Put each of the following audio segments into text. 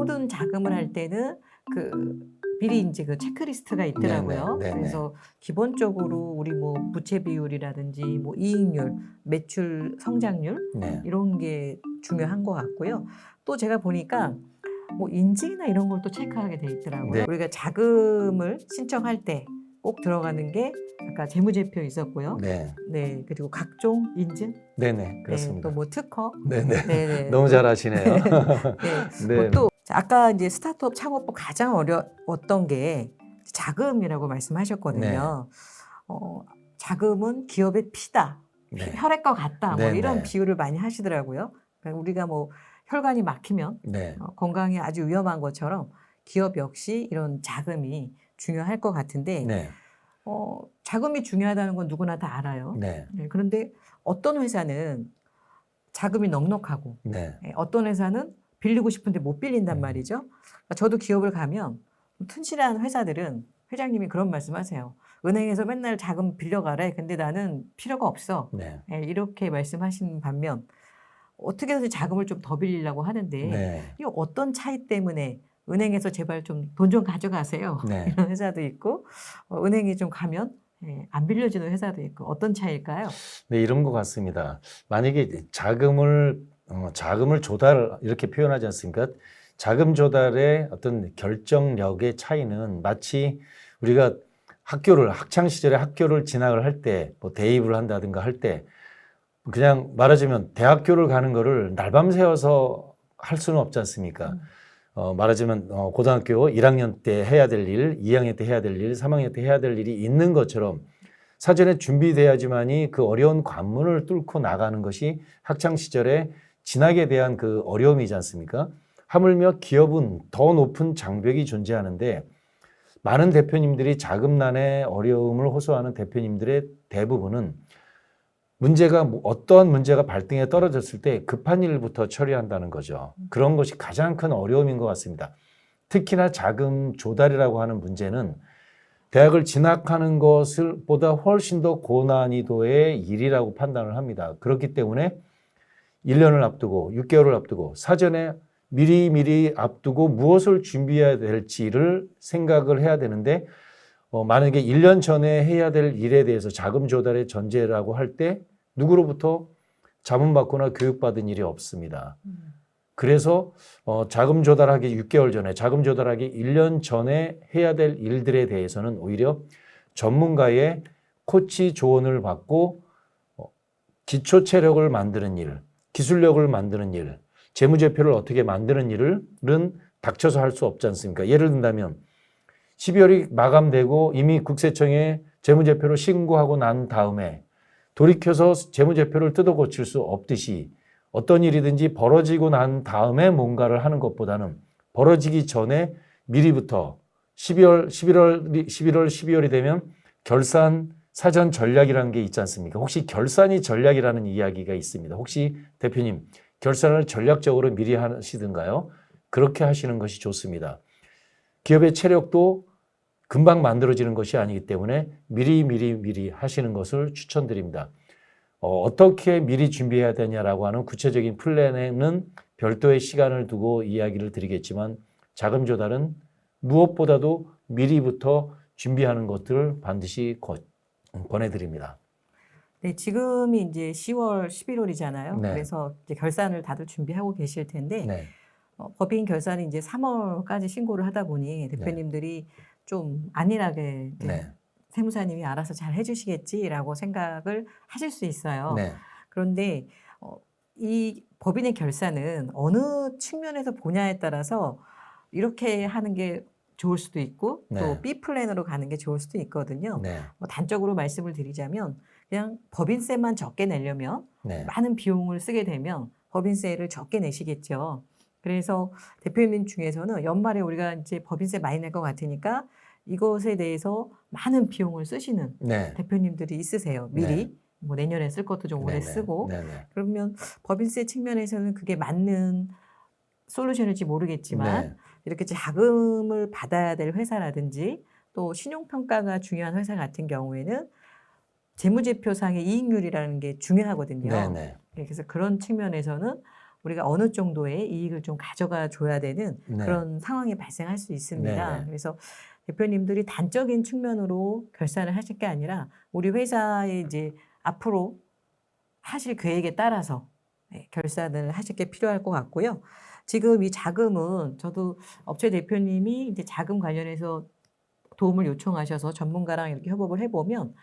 모든 자금을 할 때는 그 미리 이제 그 체크리스트가 있더라고요. 네네. 그래서 기본적으로 우리 뭐 부채 비율이라든지 뭐 이익률, 매출 성장률 네. 이런 게 중요한 것 같고요. 또 제가 보니까 뭐 인증이나 이런 걸 또 체크하게 돼 있더라고요. 네. 우리가 자금을 신청할 때 꼭 들어가는 게 아까 재무제표 있었고요. 네. 네, 그리고 각종 인증, 네네. 네, 그렇습니다. 또 뭐 특허, 네네. 네, 너무 또 잘하시네요. 네, 네. 또 아까 이제 스타트업 창업법 가장 어려웠던 게 자금이라고 네. 말씀하셨거든요. 자금은 기업의 피다, 네. 혈액과 같다, 뭐 이런 네네. 비유를 많이 하시더라고요. 그러니까 우리가 뭐 혈관이 막히면 네. 건강에 아주 위험한 것처럼 기업 역시 이런 자금이 중요할 것 같은데 네. 자금이 중요하다는 건 누구나 다 알아요. 네. 네, 그런데 어떤 회사는 자금이 넉넉하고 네. 어떤 회사는 빌리고 싶은데 못 빌린단 말이죠. 그러니까 저도 기업을 가면 좀 튼실한 회사들은 회장님이 그런 말씀하세요. 은행에서 맨날 자금 빌려가래. 근데 나는 필요가 없어. 네. 이렇게 말씀하시는 반면 어떻게든 자금을 좀 더 빌리려고 하는데 네. 이 어떤 차이 때문에 은행에서 제발 좀 돈 좀 가져가세요. 네. 이런 회사도 있고 은행이 좀 가면 안 빌려주는 회사도 있고 어떤 차이일까요? 네, 이런 것 같습니다. 만약에 자금을 조달 이렇게 표현하지 않습니까? 자금 조달의 어떤 결정력의 차이는 마치 우리가 학창 시절에 학교를 진학을 할 때, 뭐 대입을 한다든가 할 때, 그냥 말하자면 대학교를 가는 거를 날밤 새워서 할 수는 없지 않습니까? 말하자면 고등학교 1학년 때 해야 될 일, 2학년 때 해야 될 일, 3학년 때 해야 될 일이 있는 것처럼 사전에 준비돼야지만이 그 어려운 관문을 뚫고 나가는 것이 학창 시절에 진학에 대한 그 어려움이지 않습니까? 하물며 기업은 더 높은 장벽이 존재하는데 많은 대표님들이 자금난의 어려움을 호소하는 대표님들의 대부분은 어떠한 문제가 발등에 떨어졌을 때 급한 일부터 처리한다는 거죠. 그런 것이 가장 큰 어려움인 것 같습니다. 특히나 자금 조달이라고 하는 문제는 대학을 진학하는 것을 보다 훨씬 더 고난이도의 일이라고 판단을 합니다. 그렇기 때문에 1년을 앞두고 6개월을 앞두고 사전에 미리 앞두고 무엇을 준비해야 될지를 생각을 해야 되는데 만약에 1년 전에 해야 될 일에 대해서 자금 조달의 전제라고 할 때 누구로부터 자문받거나 교육받은 일이 없습니다. 그래서 자금 조달하기 6개월 전에, 자금 조달하기 1년 전에 해야 될 일들에 대해서는 오히려 전문가의 코치 조언을 받고 기초 체력을 만드는 일, 기술력을 만드는 일, 재무제표를 어떻게 만드는 일은 닥쳐서 할 수 없지 않습니까? 예를 든다면 12월이 마감되고 이미 국세청에 재무제표를 신고하고 난 다음에 돌이켜서 재무제표를 뜯어 고칠 수 없듯이 어떤 일이든지 벌어지고 난 다음에 뭔가를 하는 것보다는 벌어지기 전에 미리부터 12월이 되면 결산 사전 전략이라는 게 있지 않습니까? 혹시 결산이 전략이라는 이야기가 있습니다. 혹시 대표님 결산을 전략적으로 미리 하시든가요? 그렇게 하시는 것이 좋습니다. 기업의 체력도 금방 만들어지는 것이 아니기 때문에 미리 하시는 것을 추천드립니다. 어떻게 미리 준비해야 되냐라고 하는 구체적인 플랜에는 별도의 시간을 두고 이야기를 드리겠지만 자금 조달은 무엇보다도 미리부터 준비하는 것들을 반드시 권해드립니다. 네, 지금이 이제 10월, 11월이잖아요. 네. 그래서 이제 결산을 다들 준비하고 계실 텐데 네. 법인 결산이 이제 3월까지 신고를 하다 보니 대표님들이 좀 안일하게 네. 세무사님이 알아서 잘 해주시겠지라고 생각을 하실 수 있어요. 네. 그런데 이 법인의 결산은 어느 측면에서 보냐에 따라서 이렇게 하는 게 좋을 수도 있고 네. 또 B 플랜으로 가는 게 좋을 수도 있거든요. 네. 뭐 단적으로 말씀을 드리자면 그냥 법인세만 적게 내려면 네. 많은 비용을 쓰게 되면 법인세를 적게 내시겠죠. 그래서 대표님 중에서는 연말에 우리가 이제 법인세 많이 낼 것 같으니까 이것에 대해서 많은 비용을 쓰시는 네. 대표님들이 있으세요. 미리 뭐 내년에 쓸 것도 좀 오래 쓰고 네네. 그러면 법인세 측면에서는 그게 맞는 솔루션일지 모르겠지만 네. 이렇게 자금을 받아야 될 회사라든지 또 신용평가가 중요한 회사 같은 경우에는 재무제표상의 이익률이라는 게 중요하거든요. 네네. 그래서 그런 측면에서는 우리가 어느 정도의 이익을 좀 가져가 줘야 되는 네. 그런 상황이 발생할 수 있습니다. 네. 그래서 대표님들이 단적인 측면으로 결산을 하실 게 아니라 우리 회사의 이제 앞으로 하실 계획에 따라서 결산을 하실 게 필요할 것 같고요. 지금 이 자금은 저도 업체 대표님이 이제 자금 관련해서 도움을 요청하셔서 전문가랑 이렇게 협업을 해보면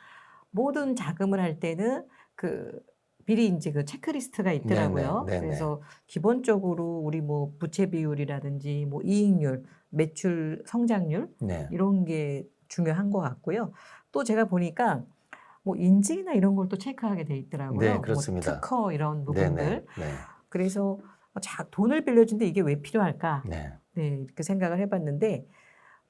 모든 자금을 할 때는 그 미리 이제 그 체크리스트가 있더라고요. 네네. 그래서 기본적으로 우리 뭐 부채 비율이라든지 뭐 이익률, 매출 성장률 네. 이런 게 중요한 것 같고요. 또 제가 보니까 뭐 인증이나 이런 걸 또 체크하게 돼 있더라고요. 네, 뭐 그렇습니다. 특허 이런 네, 부분들. 네, 네, 그래서 돈을 빌려준데 이게 왜 필요할까? 네, 네, 이렇게 생각을 해봤는데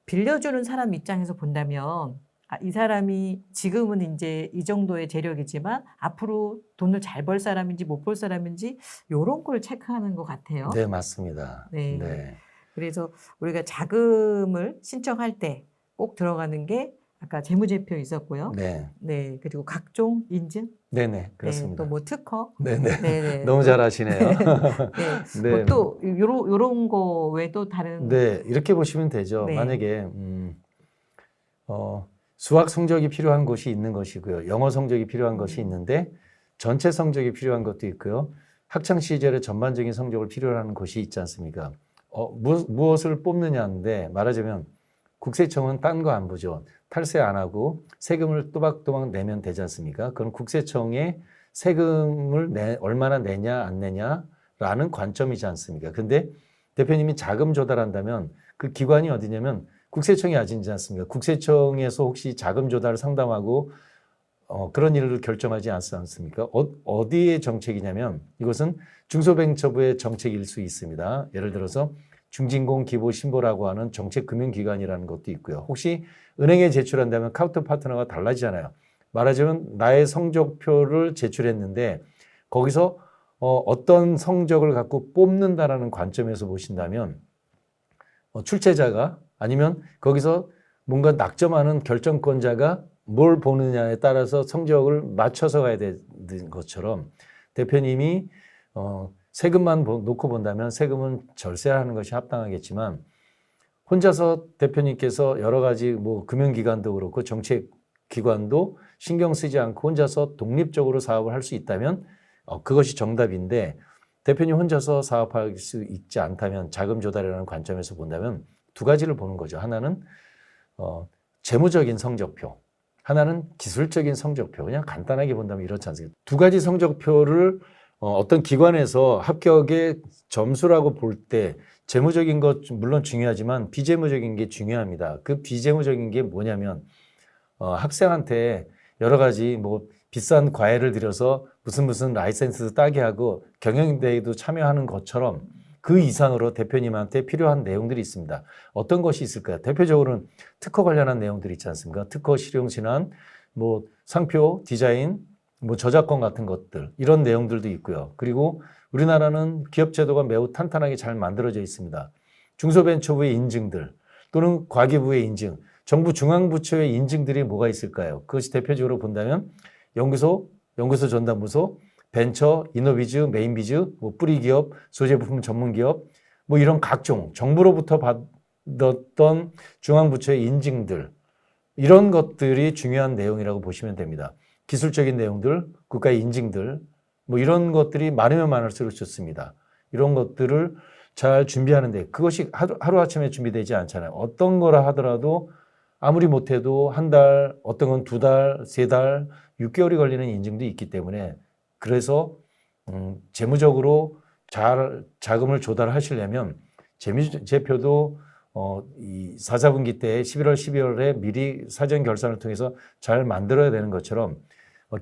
빌려주는 사람 입장에서 본다면 이 사람이 지금은 이제 이 정도의 재력이지만 앞으로 돈을 잘 벌 사람인지 못 벌 사람인지 이런 걸 체크하는 것 같아요. 네, 맞습니다. 네. 네, 그래서 우리가 자금을 신청할 때 꼭 들어가는 게 아까 재무제표 있었고요. 네, 네, 그리고 각종 인증, 네, 네, 네, 그렇습니다. 또 뭐 특허, 네, 네, 네, 네, 너무 또 잘 아시네요. 네, 네, 뭐 또 요런 거 외에도 다른 네, 이렇게 보시면 되죠. 네. 만약에 수학 성적이 필요한 것이 있는 것이고요, 영어 성적이 필요한 것이 있는데 전체 성적이 필요한 것도 있고요, 학창 시절의 전반적인 성적을 필요로 하는 것이 있지 않습니까? 무엇을 뽑느냐인데 말하자면 국세청은 딴 거 안 보죠. 탈세 안 하고 세금을 또박또박 내면 되지 않습니까? 그럼 국세청에 세금을 얼마나 내냐 안 내냐라는 관점이지 않습니까? 근데 대표님이 자금 조달한다면 그 기관이 어디냐면 국세청이 아니지 않습니까? 국세청에서 혹시 자금 조달을 상담하고 그런 일을 결정하지 않지 않습니까? 어디의 정책이냐면 이것은 중소벤처부의 정책일 수 있습니다. 예를 들어서 중진공 기부 신보라고 하는 정책금융기관이라는 것도 있고요. 혹시 은행에 제출한다면 카운터 파트너가 달라지잖아요. 말하자면 나의 성적표를 제출했는데 거기서 어떤 성적을 갖고 뽑는다라는 관점에서 보신다면 출제자가 아니면 거기서 뭔가 낙점하는 결정권자가 뭘 보느냐에 따라서 성적을 맞춰서 가야 되는 것처럼 대표님이 세금만 놓고 본다면 세금은 절세하는 것이 합당하겠지만 혼자서 대표님께서 여러 가지 뭐 금융기관도 그렇고 정책기관도 신경 쓰지 않고 혼자서 독립적으로 사업을 할 수 있다면 그것이 정답인데 대표님 혼자서 사업할 수 있지 않다면 자금 조달이라는 관점에서 본다면 두 가지를 보는 거죠. 하나는 재무적인 성적표, 하나는 기술적인 성적표. 그냥 간단하게 본다면 이렇지 않습니까? 두 가지 성적표를 어떤 기관에서 합격의 점수라고 볼 때 재무적인 것 물론 중요하지만 비재무적인 게 중요합니다. 그 비재무적인 게 뭐냐면 학생한테 여러 가지 뭐 비싼 과외를 들여서 무슨 라이센스 따게 하고 경영대회도 참여하는 것처럼 그 이상으로 대표님한테 필요한 내용들이 있습니다. 어떤 것이 있을까요? 대표적으로는 특허 관련한 내용들이 있지 않습니까? 특허 실용 신안, 뭐 상표, 디자인, 뭐 저작권 같은 것들 이런 내용들도 있고요. 그리고 우리나라는 기업 제도가 매우 탄탄하게 잘 만들어져 있습니다. 중소벤처부의 인증들 또는 과기부의 인증, 정부 중앙부처의 인증들이 뭐가 있을까요? 그것이 대표적으로 본다면 연구소 전담부소, 벤처, 이노비즈, 메인비즈, 뭐 뿌리기업, 소재부품 전문기업, 뭐 이런 각종 정부로부터 받았던 중앙부처의 인증들 이런 것들이 중요한 내용이라고 보시면 됩니다. 기술적인 내용들, 국가의 인증들 뭐 이런 것들이 많으면 많을수록 좋습니다. 이런 것들을 잘 준비하는데 그것이 하루아침에 준비되지 않잖아요. 어떤 거라 하더라도 아무리 못해도 한 달, 어떤 건 두 달, 세 달, 6개월이 걸리는 인증도 있기 때문에 그래서 재무적으로 잘 자금을 조달하시려면 재무제표도 이 4분기 때 11월, 12월에 미리 사전 결산을 통해서 잘 만들어야 되는 것처럼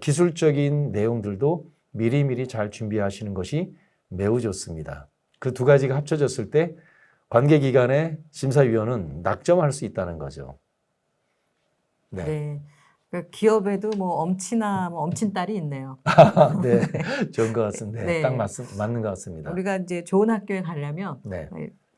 기술적인 내용들도 미리미리 잘 준비하시는 것이 매우 좋습니다. 그 두 가지가 합쳐졌을 때 관계기관의 심사위원은 낙점할 수 있다는 거죠. 네. 네. 그러니까 기업에도 뭐 엄친 딸이 있네요. 네. 좋은 것 같습니다. 네. 딱 맞는 것 같습니다. 우리가 이제 좋은 학교에 가려면 네.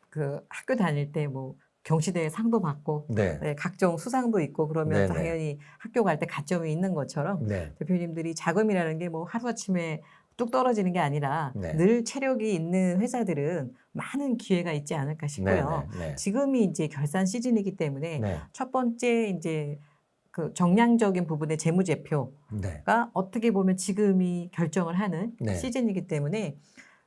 그 학교 다닐 때 뭐 경시대회 상도 받고 네. 네, 각종 수상도 있고 그러면 네네. 당연히 학교 갈 때 가점이 있는 것처럼 네. 대표님들이 자금이라는 게 뭐 하루아침에 뚝 떨어지는 게 아니라 네. 늘 체력이 있는 회사들은 많은 기회가 있지 않을까 싶고요. 네. 지금이 이제 결산 시즌이기 때문에 네. 첫 번째 이제 그 정량적인 부분의 재무제표가 네. 어떻게 보면 지금이 결정을 하는 네. 시즌이기 때문에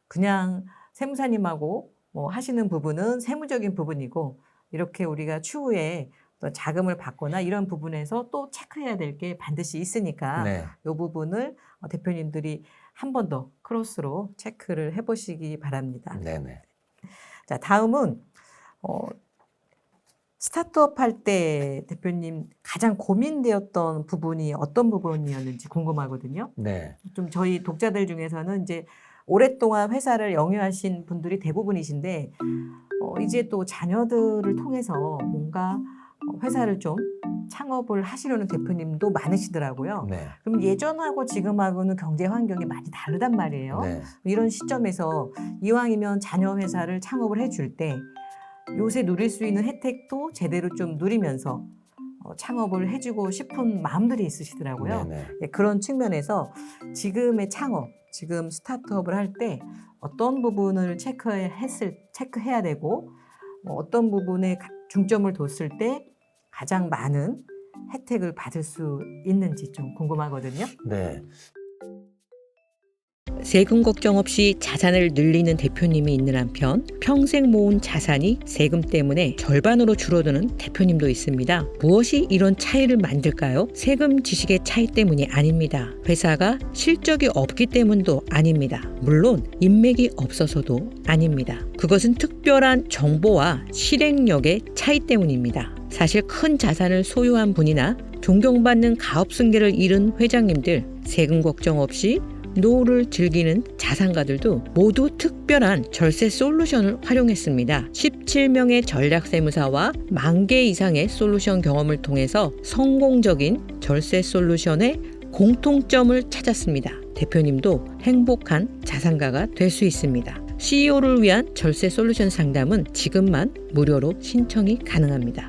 그냥 세무사님하고 뭐 하시는 부분은 세무적인 부분이고 이렇게 우리가 추후에 또 자금을 받거나 이런 부분에서 또 체크해야 될 게 반드시 있으니까 네. 이 부분을 대표님들이 한 번 더 크로스로 체크를 해보시기 바랍니다. 네네. 자, 다음은 스타트업 할 때 대표님 가장 고민되었던 부분이 어떤 부분이었는지 궁금하거든요. 네. 좀 저희 독자들 중에서는 이제 오랫동안 회사를 영유하신 분들이 대부분이신데 이제 또 자녀들을 통해서 뭔가 회사를 좀 창업을 하시려는 대표님도 많으시더라고요. 네. 그럼 예전하고 지금하고는 경제 환경이 많이 다르단 말이에요. 네. 이런 시점에서 이왕이면 자녀 회사를 창업을 해줄 때 요새 누릴 수 있는 혜택도 제대로 좀 누리면서 창업을 해주고 싶은 마음들이 있으시더라고요. 네네. 예, 그런 측면에서 지금의 창업, 지금 스타트업을 할 때 어떤 부분을 체크해야 되고 어떤 부분에 중점을 뒀을 때 가장 많은 혜택을 받을 수 있는지 좀 궁금하거든요. 네. 세금 걱정 없이 자산을 늘리는 대표님이 있는 한편 평생 모은 자산이 세금 때문에 절반으로 줄어드는 대표님도 있습니다. 무엇이 이런 차이를 만들까요? 세금 지식의 차이 때문이 아닙니다. 회사가 실적이 없기 때문도 아닙니다. 물론 인맥이 없어서도 아닙니다. 그것은 특별한 정보와 실행력의 차이 때문입니다. 사실 큰 자산을 소유한 분이나 존경받는 가업 승계를 잃은 회장님들, 세금 걱정 없이 노후를 즐기는 자산가들도 모두 특별한 절세 솔루션을 활용했습니다. 17명의 전략세무사와 10,000개 이상의 솔루션 경험을 통해서 성공적인 절세 솔루션의 공통점을 찾았습니다. 대표님도 행복한 자산가가 될 수 있습니다. CEO를 위한 절세 솔루션 상담은 지금만 무료로 신청이 가능합니다.